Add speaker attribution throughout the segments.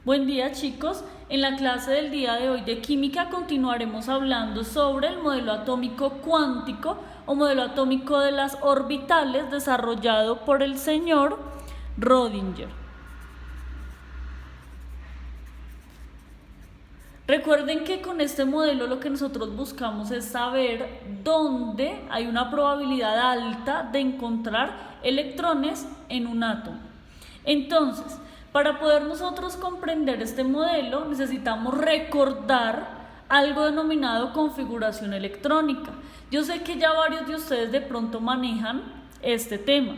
Speaker 1: Buen día, chicos. En la clase del día de hoy de química continuaremos hablando sobre el modelo atómico cuántico o modelo atómico de las orbitales desarrollado por el señor Rödinger. Recuerden que con este modelo lo que nosotros buscamos es saber dónde hay una probabilidad alta de encontrar electrones en un átomo. Entonces, para poder nosotros comprender este modelo, necesitamos recordar algo denominado configuración electrónica. Yo sé que ya varios de ustedes de pronto manejan este tema.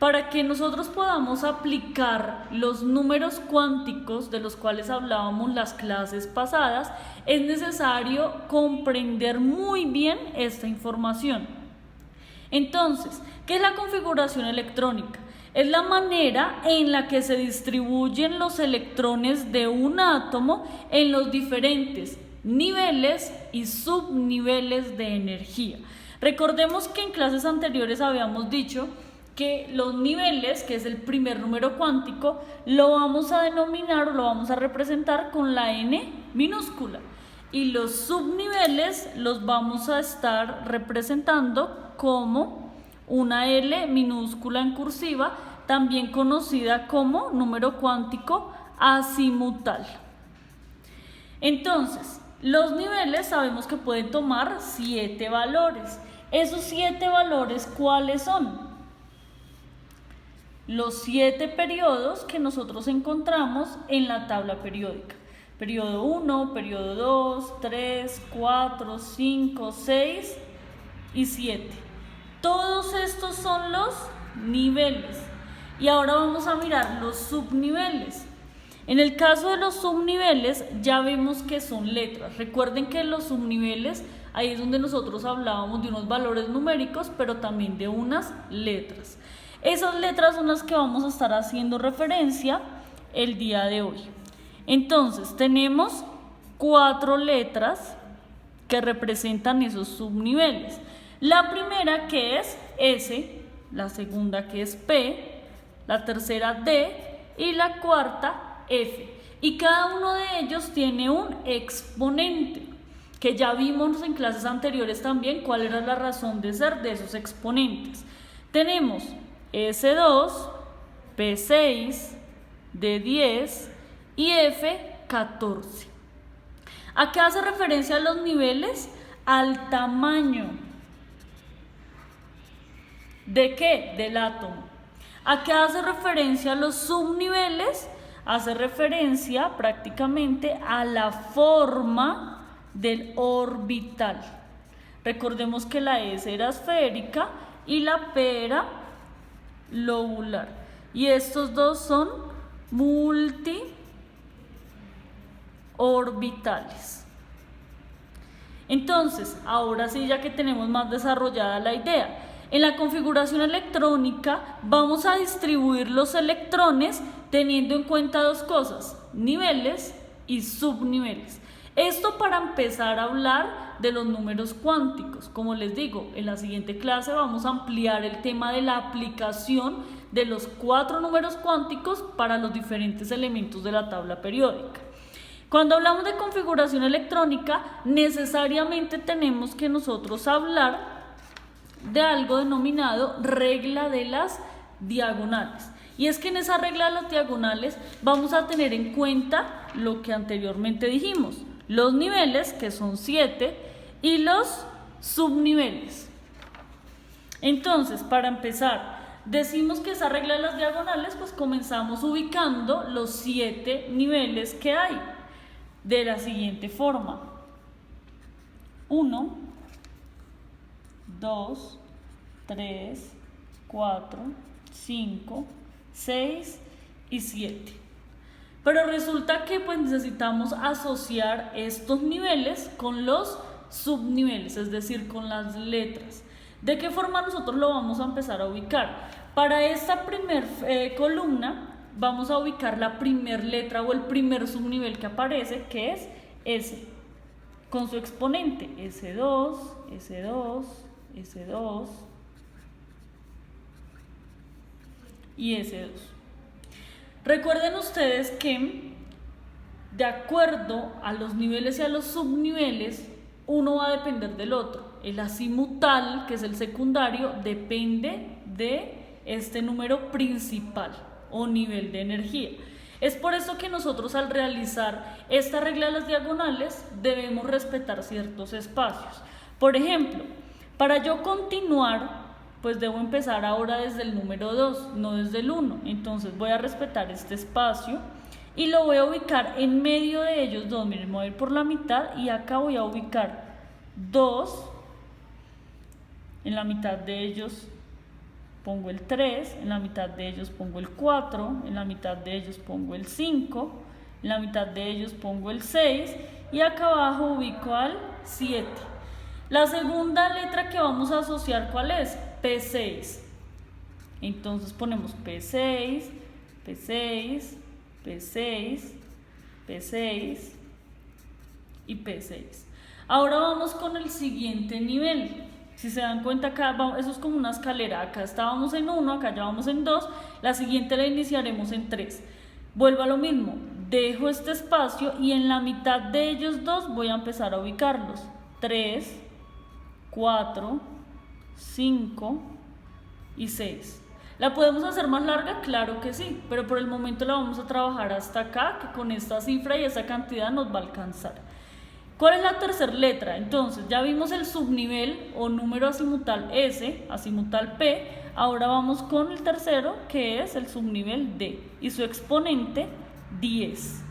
Speaker 1: Para que nosotros podamos aplicar los números cuánticos de los cuales hablábamos las clases pasadas, es necesario comprender muy bien esta información. Entonces, ¿qué es la configuración electrónica? Es la manera en la que se distribuyen los electrones de un átomo en los diferentes niveles y subniveles de energía. Recordemos que en clases anteriores habíamos dicho que los niveles, que es el primer número cuántico, lo vamos a denominar o lo vamos a representar con la n minúscula. Y los subniveles los vamos a estar representando como una L minúscula en cursiva, también conocida como número cuántico azimutal. Entonces, los niveles sabemos que pueden tomar 7 valores. ¿Esos 7 valores cuáles son? Los 7 periodos que nosotros encontramos en la tabla periódica. Periodo 1, periodo 2, 3, 4, 5, 6 y 7. Todos estos son los niveles. Y ahora vamos a mirar los subniveles. En el caso de los subniveles ya vemos que son letras. Recuerden que los subniveles, ahí es donde nosotros hablábamos de unos valores numéricos, pero también de unas letras. Esas letras son las que vamos a estar haciendo referencia el día de hoy. Entonces, tenemos 4 letras que representan esos subniveles. La primera que es S, la segunda que es P, la tercera D y la cuarta F. Y cada uno de ellos tiene un exponente, que ya vimos en clases anteriores también cuál era la razón de ser de esos exponentes. Tenemos S2, P6, D10 y F14. ¿A qué hace referencia los niveles? Al tamaño. ¿De qué? Del átomo. ¿A qué hace referencia los subniveles? Hace referencia prácticamente a la forma del orbital. Recordemos que la S era esférica y la P era lobular. Y estos dos son multiorbitales. Entonces, ahora sí, ya que tenemos más desarrollada la idea, en la configuración electrónica vamos a distribuir los electrones teniendo en cuenta dos cosas: niveles y subniveles. Esto para empezar a hablar de los números cuánticos. Como les digo, en la siguiente clase vamos a ampliar el tema de la aplicación de los 4 números cuánticos para los diferentes elementos de la tabla periódica. Cuando hablamos de configuración electrónica, necesariamente tenemos que nosotros hablar de algo denominado regla de las diagonales. Y es que en esa regla de las diagonales vamos a tener en cuenta lo que anteriormente dijimos: los niveles, que son 7, y los subniveles. Entonces, para empezar, decimos que esa regla de las diagonales, pues comenzamos ubicando los 7 niveles que hay de la siguiente forma: 1, 2, 3, 4, 5, 6 y 7. Pero resulta que pues necesitamos asociar estos niveles con los subniveles, es decir, con las letras. ¿De qué forma nosotros lo vamos a empezar a ubicar? Para esta primer columna vamos a ubicar la primer letra o el primer subnivel que aparece, que es S, con su exponente S2, S2, S2 y S2. Recuerden ustedes que de acuerdo a los niveles y a los subniveles, uno va a depender del otro. El azimutal, que es el secundario, depende de este número principal o nivel de energía. Es por eso que nosotros, al realizar esta regla de las diagonales, debemos respetar ciertos espacios. Por ejemplo, para yo continuar, pues debo empezar ahora desde el número 2, no desde el 1. Entonces voy a respetar este espacio y lo voy a ubicar en medio de ellos dos. Miren, me voy a ir por la mitad y acá voy a ubicar 2. En la mitad de ellos pongo el 3, en la mitad de ellos pongo el 4, en la mitad de ellos pongo el 5, en la mitad de ellos pongo el 6 y acá abajo ubico al 7. La segunda letra que vamos a asociar, ¿cuál es? P6. Entonces ponemos P6, P6, P6, P6 y P6. Ahora vamos con el siguiente nivel. Si se dan cuenta, acá eso es como una escalera. Acá estábamos en 1, acá ya vamos en 2. La siguiente la iniciaremos en 3. Vuelvo a lo mismo. Dejo este espacio y en la mitad de ellos dos voy a empezar a ubicarlos. 3, 4, 5 y 6. ¿La podemos hacer más larga? Claro que sí, pero por el momento la vamos a trabajar hasta acá, que con esta cifra y esa cantidad nos va a alcanzar. ¿Cuál es la tercera letra? Entonces ya vimos el subnivel o número azimutal S, azimutal P. Ahora vamos con el tercero, que es el subnivel D y su exponente 10.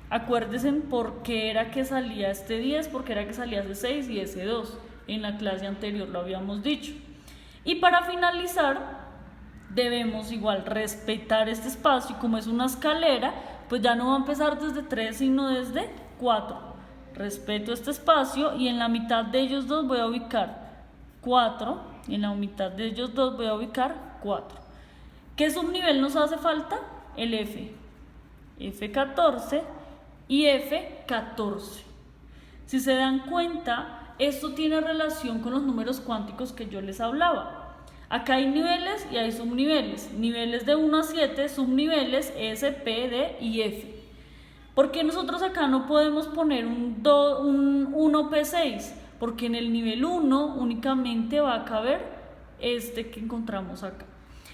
Speaker 1: Acuérdense por qué era que salía este 10, por qué era que salía ese 6 y ese 2. En la clase anterior lo habíamos dicho. Y para finalizar, debemos igual respetar este espacio. Y como es una escalera, pues ya no va a empezar desde 3, sino desde 4. Respeto este espacio y en la mitad de ellos dos voy a ubicar 4. Y en la mitad de ellos dos voy a ubicar 4. ¿Qué subnivel nos hace falta? El F. F14 y F14. Si se dan cuenta, esto tiene relación con los números cuánticos que yo les hablaba. Acá hay niveles y hay subniveles. Niveles de 1 a 7, subniveles S, P, D y F. ¿Por qué nosotros acá no podemos poner un 1P6? Porque en el nivel 1 únicamente va a caber este que encontramos acá.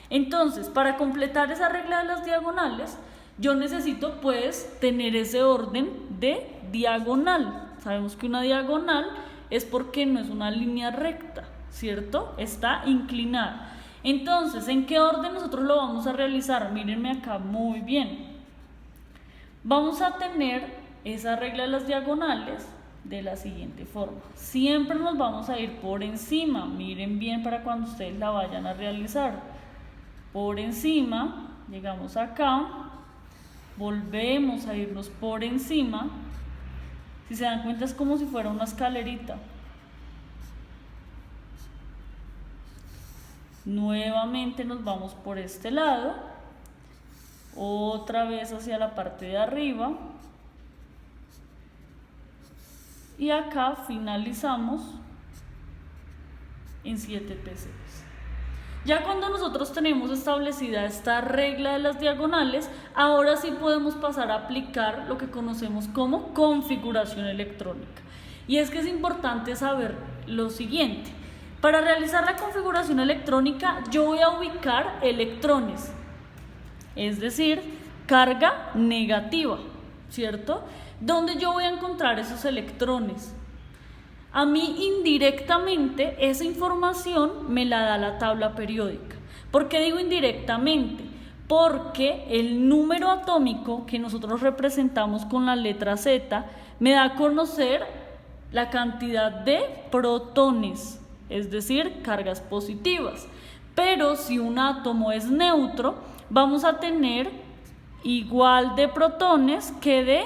Speaker 1: Entonces, para completar esa regla de las diagonales, yo necesito pues tener ese orden de diagonal. Sabemos que una diagonal es porque no es una línea recta, ¿cierto? Está inclinada. Entonces, ¿en qué orden nosotros lo vamos a realizar? Mírenme acá muy bien. Vamos a tener esa regla de las diagonales de la siguiente forma. Siempre nos vamos a ir por encima. Miren bien para cuando ustedes la vayan a realizar. Por encima, llegamos acá, volvemos a irnos por encima. Si se dan cuenta, es como si fuera una escalerita. Nuevamente nos vamos por este lado, otra vez hacia la parte de arriba y acá finalizamos en 7P6. Ya cuando nosotros tenemos establecida esta regla de las diagonales, ahora sí podemos pasar a aplicar lo que conocemos como configuración electrónica. Y es que es importante saber lo siguiente. Para realizar la configuración electrónica, yo voy a ubicar electrones, es decir, carga negativa, ¿cierto? ¿Dónde yo voy a encontrar esos electrones? A mí indirectamente esa información me la da la tabla periódica. ¿Por qué digo indirectamente? Porque el número atómico que nosotros representamos con la letra Z me da a conocer la cantidad de protones, es decir, cargas positivas. Pero si un átomo es neutro, vamos a tener igual de protones que de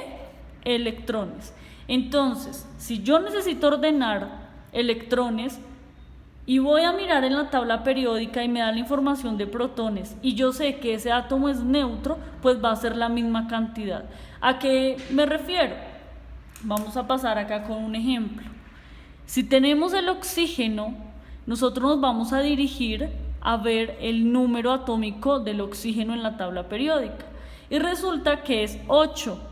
Speaker 1: electrones. Entonces, si yo necesito ordenar electrones y voy a mirar en la tabla periódica y me da la información de protones y yo sé que ese átomo es neutro, pues va a ser la misma cantidad. ¿A qué me refiero? Vamos a pasar acá con un ejemplo. Si tenemos el oxígeno, nosotros nos vamos a dirigir a ver el número atómico del oxígeno en la tabla periódica y resulta que es 8.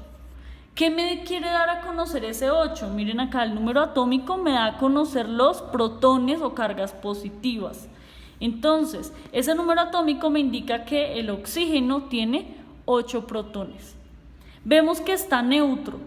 Speaker 1: ¿Qué me quiere dar a conocer ese 8? Miren acá, el número atómico me da a conocer los protones o cargas positivas. Entonces, ese número atómico me indica que el oxígeno tiene 8 protones. Vemos que está neutro.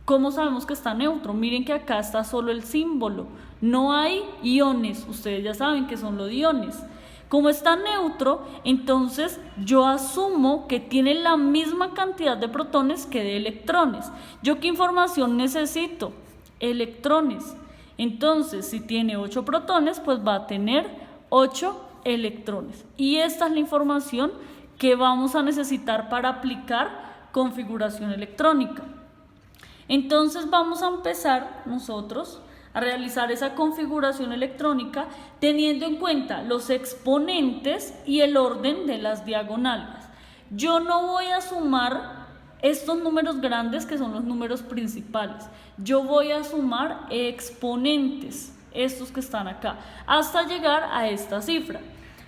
Speaker 1: ¿Cómo sabemos que está neutro? Miren que acá está solo el símbolo. No hay iones. Ustedes ya saben que son los iones. Como está neutro, entonces yo asumo que tiene la misma cantidad de protones que de electrones. ¿Yo qué información necesito? Electrones. Entonces, si tiene 8 protones, pues va a tener 8 electrones. Y esta es la información que vamos a necesitar para aplicar configuración electrónica. Entonces vamos a empezar nosotros a realizar esa configuración electrónica teniendo en cuenta los exponentes y el orden de las diagonales. Yo no voy a sumar estos números grandes que son los números principales. Yo voy a sumar exponentes, estos que están acá, hasta llegar a esta cifra.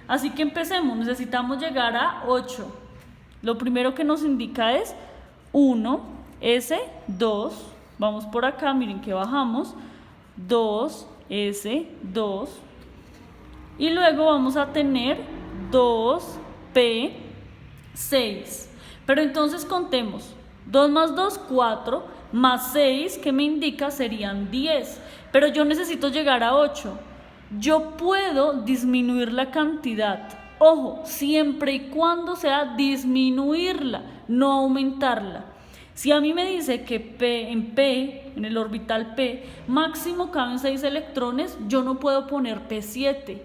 Speaker 1: Así que empecemos, necesitamos llegar a 8. Lo primero que nos indica es 1, S, 2, vamos por acá, miren que bajamos, 2, S, 2, y luego vamos a tener 2, P, 6. Pero entonces contemos, 2 más 2, 4, más 6, que me indica serían 10, pero yo necesito llegar a 8. Yo puedo disminuir la cantidad, ojo, siempre y cuando sea disminuirla, no aumentarla. Si a mí me dice que en el orbital P, máximo caben 6 electrones, yo no puedo poner P7.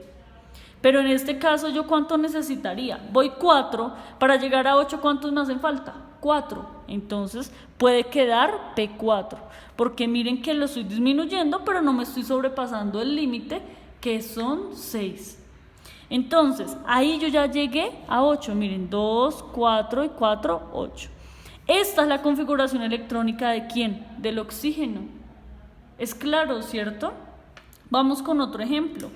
Speaker 1: Pero en este caso, ¿yo cuánto necesitaría? Voy 4, para llegar a 8, ¿cuántos me hacen falta? 4. Entonces, puede quedar P4, porque miren que lo estoy disminuyendo, pero no me estoy sobrepasando el límite, que son 6. Entonces, ahí yo ya llegué a 8. Miren, 2, 4 y 4, 8. Esta es la configuración electrónica ¿de quién? Del oxígeno. Es claro, ¿cierto? Vamos con otro ejemplo.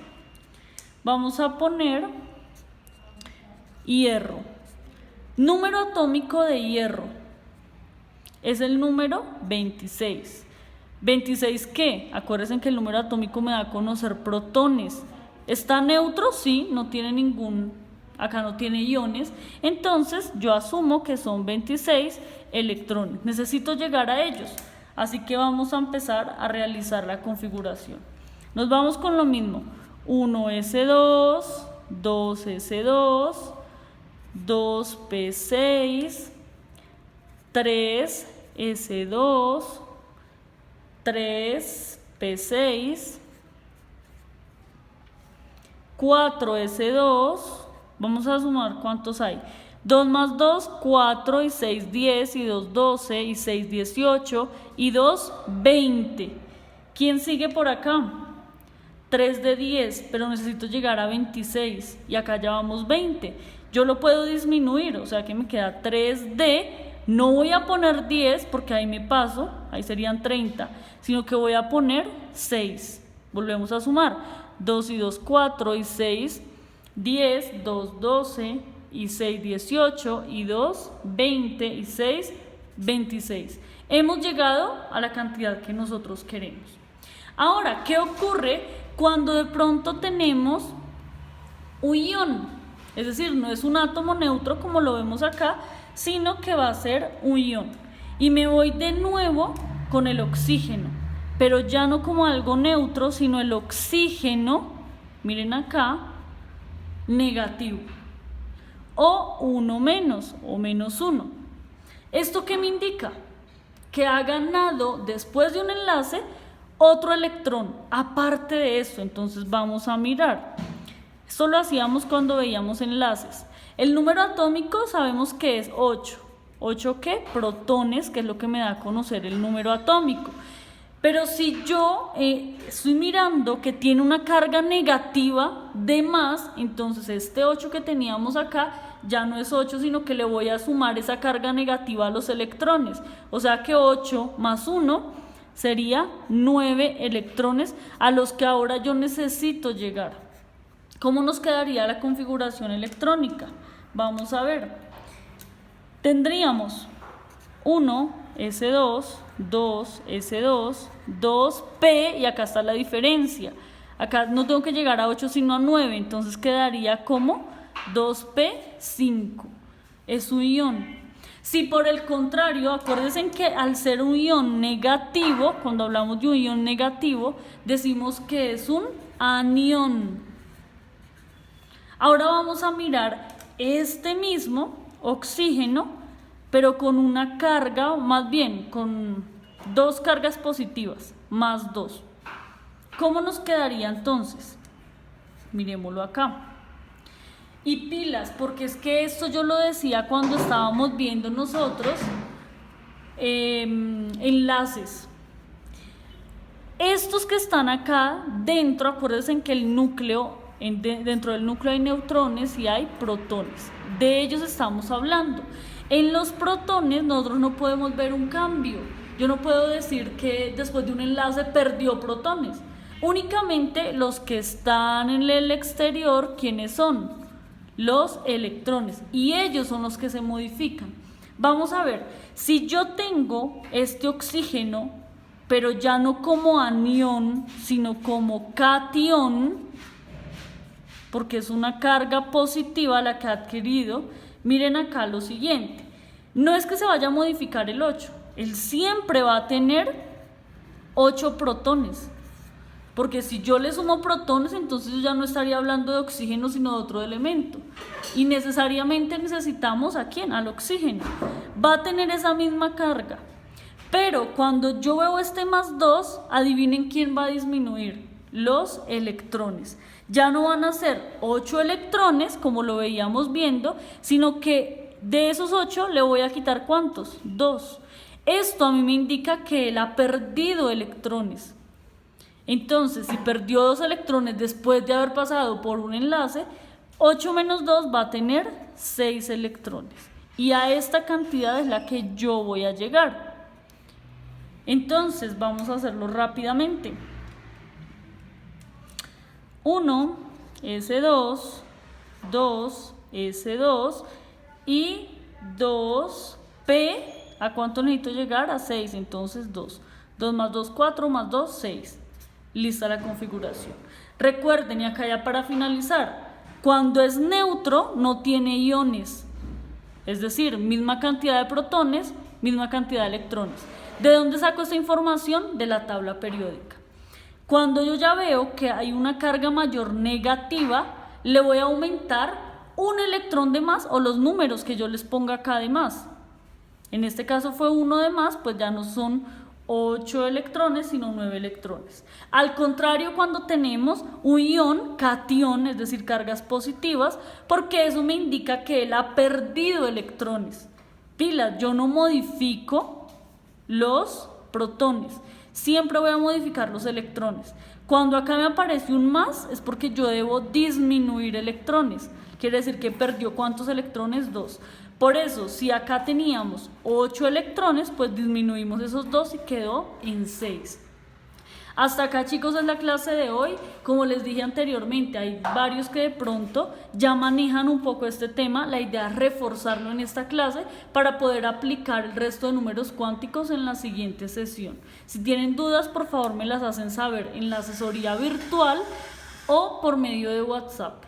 Speaker 1: Vamos a poner hierro. Número atómico de hierro es el número 26. ¿26 qué? Acuérdense que el número atómico me da a conocer protones. ¿Está neutro? Sí, no tiene acá no tiene iones, entonces yo asumo que son 26 electrones. Necesito llegar a ellos, así que vamos a empezar a realizar la configuración. Nos vamos con lo mismo, 1s2, 2s2, 2p6, 3s2, 3p6, 4s2, vamos a sumar cuántos hay. 2 más 2, 4 y 6, 10 y 2, 12 y 6, 18 y 2, 20. ¿Quién sigue por acá? 3 de 10, pero necesito llegar a 26 y acá ya vamos 20. Yo lo puedo disminuir, o sea que me queda 3 de, no voy a poner 10 porque ahí me paso, ahí serían 30, sino que voy a poner 6. Volvemos a sumar, 2 y 2, 4 y 6, 10, 2, 12 y 6, 18 y 2, 20 y 6, 26. Hemos llegado a la cantidad que nosotros queremos. Ahora, ¿qué ocurre cuando de pronto tenemos un ion? Es decir, no es un átomo neutro como lo vemos acá, sino que va a ser un ion. Y me voy de nuevo con el oxígeno, pero ya no como algo neutro, sino el oxígeno, miren acá, negativo, o 1 menos, o menos 1. ¿Esto qué me indica? Que ha ganado después de un enlace otro electrón, aparte de esto. Entonces vamos a mirar. Esto lo hacíamos cuando veíamos enlaces. El número atómico sabemos que es 8. ¿8 qué? Protones, que es lo que me da a conocer el número atómico. Pero si yo estoy mirando que tiene una carga negativa de más, entonces este 8 que teníamos acá ya no es 8, sino que le voy a sumar esa carga negativa a los electrones. O sea que 8 más 1 sería 9 electrones a los que ahora yo necesito llegar. ¿Cómo nos quedaría la configuración electrónica? Vamos a ver. Tendríamos 1, S2, 2, S2, 2P, y acá está la diferencia. Acá no tengo que llegar a 8 sino a 9, entonces quedaría como 2P5. Es un ion. Si por el contrario, acuérdense que al ser un ion negativo, cuando hablamos de un ion negativo, decimos que es un anión. Ahora vamos a mirar este mismo oxígeno, pero con una carga, o más bien con dos cargas positivas, más 2. ¿Cómo nos quedaría entonces? Miremoslo acá. Y pilas, porque es que esto yo lo decía cuando estábamos viendo nosotros enlaces. Estos que están acá dentro, acuérdense que el núcleo, dentro del núcleo hay neutrones y hay protones. De ellos estamos hablando. En los protones nosotros no podemos ver un cambio. Yo no puedo decir que después de un enlace perdió protones. Únicamente los que están en el exterior, ¿quiénes son? Los electrones, y ellos son los que se modifican. Vamos a ver, si yo tengo este oxígeno, pero ya no como anión, sino como catión, porque es una carga positiva la que ha adquirido, miren acá lo siguiente. No es que se vaya a modificar el 8, él siempre va a tener 8 protones. Porque si yo le sumo protones, entonces yo ya no estaría hablando de oxígeno, sino de otro elemento. Y necesariamente necesitamos ¿a quién? Al oxígeno. Va a tener esa misma carga. Pero cuando yo veo este más 2, adivinen quién va a disminuir. Los electrones. Ya no van a ser 8 electrones, como lo veíamos viendo, sino que de esos 8 le voy a quitar ¿cuántos? 2. Esto a mí me indica que él ha perdido electrones. Entonces, si perdió 2 electrones después de haber pasado por un enlace, 8 menos 2 va a tener 6 electrones. Y a esta cantidad es la que yo voy a llegar. Entonces, vamos a hacerlo rápidamente. 1, S2, 2, S2 y 2P. ¿A cuánto necesito llegar? A 6, entonces 2. 2 más 2, 4 más 2, 6. Lista la configuración. Recuerden, y acá ya para finalizar, cuando es neutro no tiene iones, es decir, misma cantidad de protones, misma cantidad de electrones. ¿De dónde saco esta información? De la tabla periódica. Cuando yo ya veo que hay una carga mayor negativa, le voy a aumentar un electrón de más o los números que yo les ponga acá de más. En este caso fue 1 de más, pues ya no son 8 electrones, sino 9 electrones. Al contrario, cuando tenemos un ion, catión, es decir, cargas positivas, porque eso me indica que él ha perdido electrones. Pilas, yo no modifico los protones, siempre voy a modificar los electrones. Cuando acá me aparece un más, es porque yo debo disminuir electrones. Quiere decir que perdió ¿cuántos electrones? 2. Por eso, si acá teníamos 8 electrones, pues disminuimos esos 2 y quedó en 6. Hasta acá, chicos, es la clase de hoy. Como les dije anteriormente, hay varios que de pronto ya manejan un poco este tema. La idea es reforzarlo en esta clase para poder aplicar el resto de números cuánticos en la siguiente sesión. Si tienen dudas, por favor me las hacen saber en la asesoría virtual o por medio de WhatsApp.